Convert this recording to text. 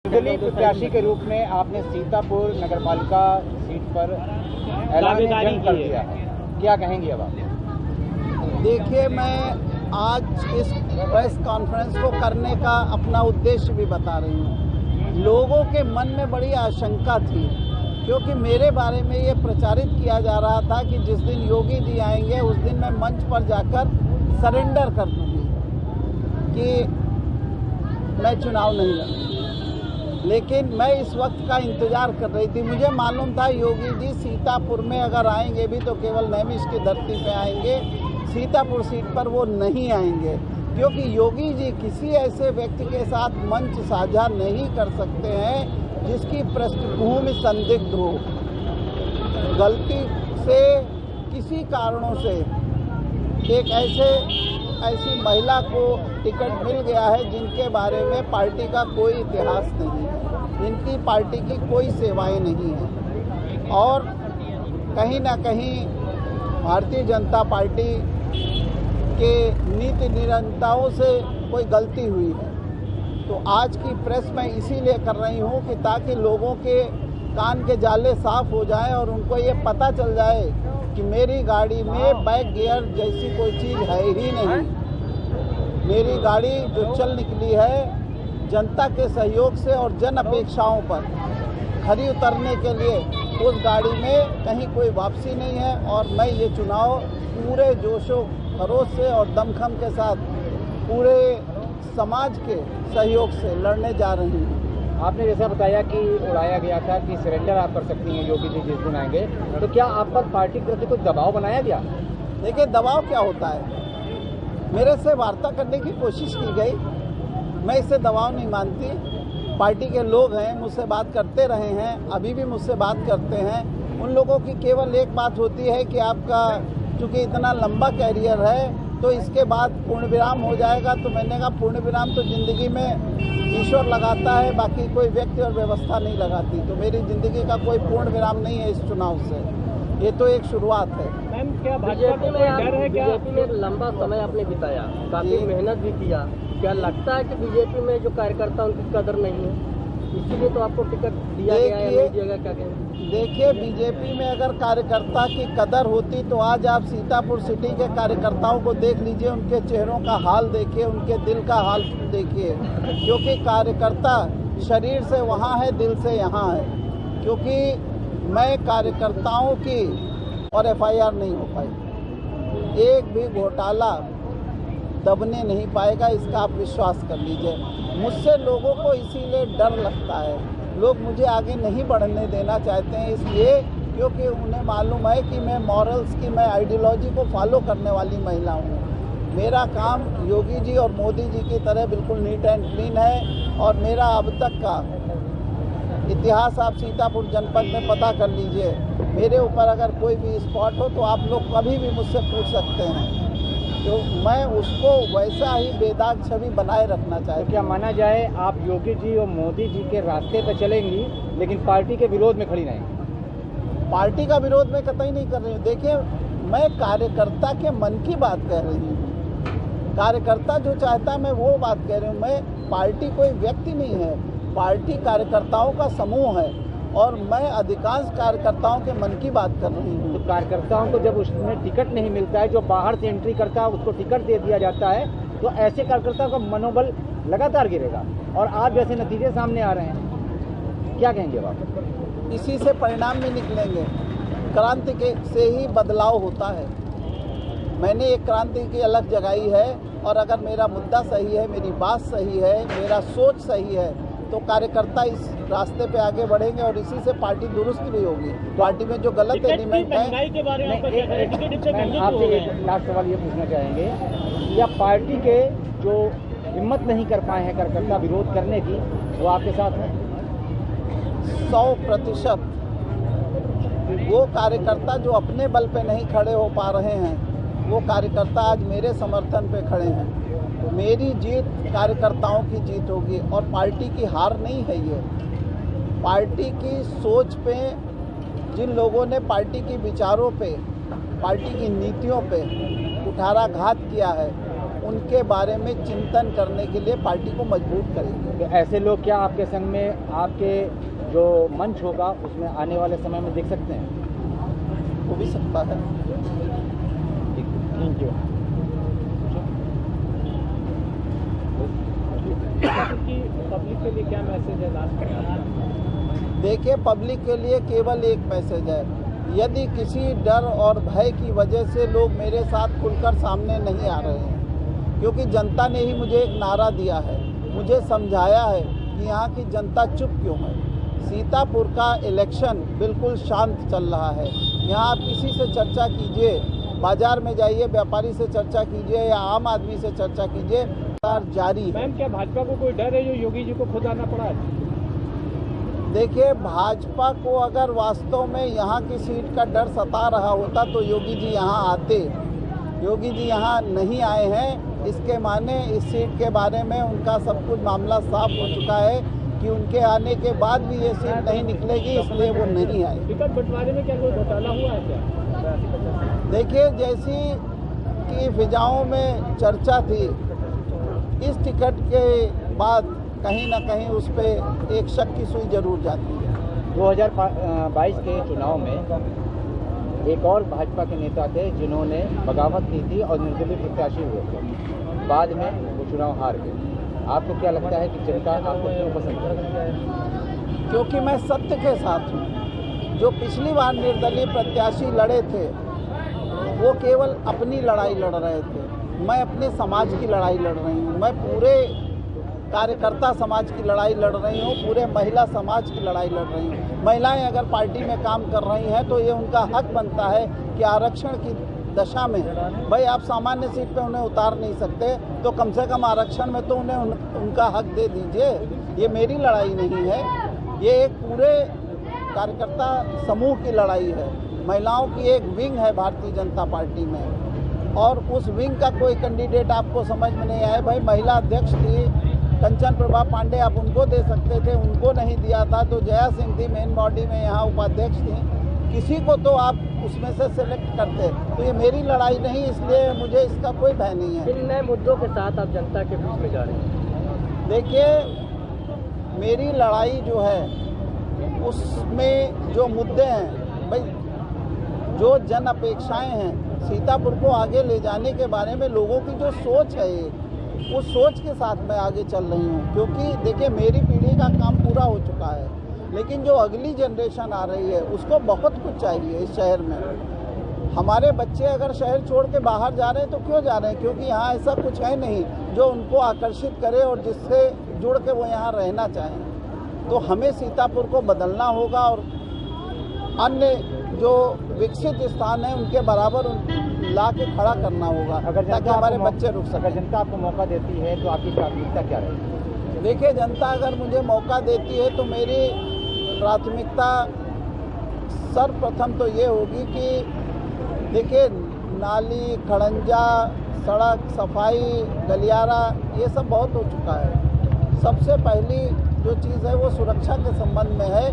निर्दलीय प्रत्याशी के रूप में आपने सीतापुर नगरपालिका सीट पर ऐलान जंग कर दिया है, क्या कहेंगे अब आप? देखिए, मैं आज इस प्रेस कॉन्फ्रेंस को करने का अपना उद्देश्य भी बता रही हूँ। लोगों के मन में बड़ी आशंका थी, क्योंकि मेरे बारे में ये प्रचारित किया जा रहा था कि जिस दिन योगी जी आएंगे उस दिन मैं मंच पर जाकर सरेंडर कर दूँगी कि मैं चुनाव नहीं लड़ूंगी। लेकिन मैं इस वक्त का इंतज़ार कर रही थी। मुझे मालूम था योगी जी सीतापुर में अगर आएंगे भी तो केवल नैमिष की धरती पे आएंगे, सीतापुर सीट पर वो नहीं आएंगे, क्योंकि योगी जी किसी ऐसे व्यक्ति के साथ मंच साझा नहीं कर सकते हैं जिसकी पृष्ठभूमि संदिग्ध हो। गलती से किसी कारणों से एक ऐसी महिला को टिकट मिल गया है जिनके बारे में पार्टी का कोई इतिहास नहीं है, जिनकी पार्टी की कोई सेवाएं नहीं हैं, और कहीं ना कहीं भारतीय जनता पार्टी के नीति निरंतरताओं से कोई गलती हुई है। तो आज की प्रेस मैं इसीलिए कर रही हूँ कि ताकि लोगों के कान के जाले साफ हो जाएं और उनको ये पता चल जाए कि मेरी गाड़ी में बैक गियर जैसी कोई चीज़ है ही नहीं। मेरी गाड़ी जो चल निकली है जनता के सहयोग से और जन अपेक्षाओं पर खरी उतरने के लिए, उस गाड़ी में कहीं कोई वापसी नहीं है। और मैं ये चुनाव पूरे जोशो खरोश से और दमखम के साथ पूरे समाज के सहयोग से लड़ने जा रही हूँ। आपने जैसा बताया कि उड़ाया गया था कि सरेंडर आप कर सकती हैं योगी जी जिस दिन आएंगे, तो क्या आप पर पार्टी के प्रति कुछ दबाव बनाया गया? देखिए, दबाव क्या होता है, मेरे से वार्ता करने की कोशिश की गई, मैं इसे दबाव नहीं मानती। पार्टी के लोग हैं, मुझसे बात करते रहे हैं, अभी भी मुझसे बात करते हैं। उन लोगों की केवल एक बात होती है कि आपका चूँकि इतना लंबा कैरियर है तो इसके बाद पूर्ण विराम हो जाएगा। तो मैंने कहा पूर्ण विराम तो ज़िंदगी में ईश्वर लगाता है, बाकी कोई व्यक्ति और व्यवस्था नहीं लगाती। तो मेरी ज़िंदगी का कोई पूर्ण विराम नहीं है इस चुनाव से, ये तो एक शुरुआत है। मैम, क्या बीजेपी में डर है? क्या बीजेपी में लंबा समय आपने बिताया, काफी मेहनत भी किया, क्या लगता है कि बीजेपी में जो कार्यकर्ता उनकी कदर नहीं है, इसीलिए तो आपको टिकट दिया गया है, नहीं दिया गया, क्या कहेंगे? देखिए, बीजेपी में अगर कार्यकर्ता की कदर होती तो आज आप सीतापुर सिटी के कार्यकर्ताओं को देख लीजिए, उनके चेहरों का हाल देखिए, उनके दिल का हाल देखिए। क्योंकि कार्यकर्ता शरीर से वहाँ है, दिल से यहाँ है। क्योंकि मैं कार्यकर्ताओं की और एफआईआर नहीं हो पाई, एक भी घोटाला दबने नहीं पाएगा, इसका आप विश्वास कर लीजिए। मुझसे लोगों को इसीलिए डर लगता है, लोग मुझे आगे नहीं बढ़ने देना चाहते हैं, इसलिए क्योंकि उन्हें मालूम है कि मैं मॉरल्स की, मैं आइडियोलॉजी को फॉलो करने वाली महिला हूँ। मेरा काम योगी जी और मोदी जी की तरह बिल्कुल नीट एंड क्लीन है, और मेरा अब तक का इतिहास आप सीतापुर जनपद में पता कर लीजिए। मेरे ऊपर अगर कोई भी स्पॉट हो तो आप लोग कभी भी मुझसे पूछ सकते हैं, तो मैं उसको वैसा ही बेदाग छवि बनाए रखना चाहती हूँ। तो क्या माना जाए आप योगी जी और मोदी जी के रास्ते पर चलेंगी लेकिन पार्टी के विरोध में खड़ी रहेंगी? पार्टी का विरोध मैं कतई नहीं कर रही हूँ। देखिए, मैं कार्यकर्ता के मन की बात कह रही हूँ, कार्यकर्ता जो चाहता है मैं वो बात कह रही हूँ। मैं पार्टी कोई व्यक्ति नहीं है, पार्टी कार्यकर्ताओं का समूह है, और मैं अधिकांश कार्यकर्ताओं के मन की बात कर रही हूँ। तो कार्यकर्ताओं को जब उसमें टिकट नहीं मिलता है, जो बाहर से एंट्री करता है उसको टिकट दे दिया जाता है, तो ऐसे कार्यकर्ताओं का मनोबल लगातार गिरेगा, और आज जैसे नतीजे सामने आ रहे हैं, क्या कहेंगे आप? इसी से परिणाम भी निकलेंगे। क्रांति के से ही बदलाव होता है। मैंने एक क्रांति की अलग जगाई है, और अगर मेरा मुद्दा सही है, मेरी बात सही है, मेरा सोच सही है, तो कार्यकर्ता इस रास्ते पे आगे बढ़ेंगे और इसी से पार्टी दुरुस्त भी होगी। पार्टी में जो गलत एलिमेंट है, आपसे एक लास्ट सवाल ये पूछना चाहेंगे, या पार्टी के जो हिम्मत नहीं कर पाए हैं कार्यकर्ता विरोध करने की, वो आपके साथ हैं? 100% वो कार्यकर्ता जो अपने बल पे नहीं खड़े हो पा रहे हैं, वो कार्यकर्ता आज मेरे समर्थन पे खड़े हैं। तो मेरी जीत कार्यकर्ताओं की जीत होगी, और पार्टी की हार नहीं है ये। पार्टी की सोच पे, जिन लोगों ने पार्टी की विचारों पे, पार्टी की नीतियों पे कुठाराघात किया है, उनके बारे में चिंतन करने के लिए पार्टी को मजबूत करेंगे। तो ऐसे लोग क्या आपके संग में आपके जो मंच होगा उसमें आने वाले समय में देख सकते हैं? हो भी सकता है। Thank you. पब्लिक के लिए क्या मैसेज है लास्ट में? देखिए, पब्लिक के लिए केवल एक मैसेज है, यदि किसी डर और भय की वजह से लोग मेरे साथ खुलकर सामने नहीं आ रहे हैं, क्योंकि जनता ने ही मुझे एक नारा दिया है, मुझे समझाया है कि यहाँ की जनता चुप क्यों है। सीतापुर का इलेक्शन बिल्कुल शांत चल रहा है। यहाँ आप किसी से चर्चा कीजिए, बाजार में जाइए, व्यापारी से चर्चा कीजिए या आम आदमी से चर्चा कीजिए, जारी है। मैम, क्या भाजपा को कोई डर है जो योगी जी को खुद आना पड़ा है? देखिए, भाजपा को अगर वास्तव में यहाँ की सीट का डर सता रहा होता तो योगी जी यहाँ आते। योगी जी यहाँ नहीं आए हैं, इसके माने इस सीट के बारे में उनका सब कुछ मामला साफ हो चुका है कि उनके आने के बाद भी ये सीट नहीं निकलेगी, इसलिए वो नहीं आए। टिकट बंटवारे में क्या कोई घोटाला हुआ है क्या? देखिए, जैसी कि फिजाओं में चर्चा थी, इस टिकट के बाद कहीं ना कहीं उस पर एक शक की सुई जरूर जाती है। 2022 के चुनाव में एक और भाजपा के नेता थे जिन्होंने बगावत की थी और निर्दलीय प्रत्याशी हुए थे, बाद में वो चुनाव हार गए। आपको क्या लगता है कि जनता आपको क्यों पसंद करेगी? क्योंकि मैं सत्य के साथ हूँ। जो पिछली बार निर्दलीय प्रत्याशी लड़े थे वो केवल अपनी लड़ाई लड़ रहे थे, मैं अपने समाज की लड़ाई लड़ रही हूँ, मैं पूरे कार्यकर्ता समाज की लड़ाई लड़ रही हूँ, पूरे महिला समाज की लड़ाई लड़ रही हूँ। महिलाएं अगर पार्टी में काम कर रही हैं तो ये उनका हक बनता है कि आरक्षण की दशा में, भाई आप सामान्य सीट पे उन्हें उतार नहीं सकते तो कम से कम आरक्षण में तो उन्हें उनका हक दे दीजिए। ये मेरी लड़ाई नहीं है, ये एक पूरे कार्यकर्ता समूह की लड़ाई है। महिलाओं की एक विंग है भारतीय जनता पार्टी में, और उस विंग का कोई कैंडिडेट आपको समझ में नहीं आए। भाई महिला अध्यक्ष थी कंचन प्रभा पांडे, आप उनको दे सकते थे, उनको नहीं दिया था। तो जया सिंह थी मेन बॉडी में, यहाँ उपाध्यक्ष थी, किसी को तो आप उसमें से सिलेक्ट करते। तो ये मेरी लड़ाई नहीं, इसलिए मुझे इसका कोई भय नहीं है। किन नए मुद्दों के साथ आप जनता के बीच में जा रहे हैं? देखिए, मेरी लड़ाई जो है उसमें जो मुद्दे हैं, भाई जो जन अपेक्षाएं हैं, सीतापुर को आगे ले जाने के बारे में लोगों की जो सोच है, उस सोच के साथ मैं आगे चल रही हूँ। क्योंकि देखिए, मेरी पीढ़ी का काम पूरा हो चुका है, लेकिन जो अगली जनरेशन आ रही है उसको बहुत कुछ चाहिए इस शहर में। हमारे बच्चे अगर शहर छोड़ के बाहर जा रहे हैं तो क्यों जा रहे हैं? क्योंकि यहाँ ऐसा कुछ है नहीं जो उनको आकर्षित करे और जिससे जुड़ के वो यहाँ रहना चाहें। तो हमें सीतापुर को बदलना होगा और अन्य जो विकसित स्थान है उनके बराबर ला के खड़ा करना होगा, ताकि हमारे बच्चे रुक सकें। अगर जनता आपको मौका देती है तो आपकी प्राथमिकता क्या रहेगी? देखिए, जनता अगर मुझे मौका देती है तो मेरी प्राथमिकता सर्वप्रथम तो ये होगी कि देखिए, नाली, खड़ंजा, सड़क, सफाई, गलियारा, ये सब बहुत हो चुका है। सबसे पहली जो चीज़ है वो सुरक्षा के संबंध में है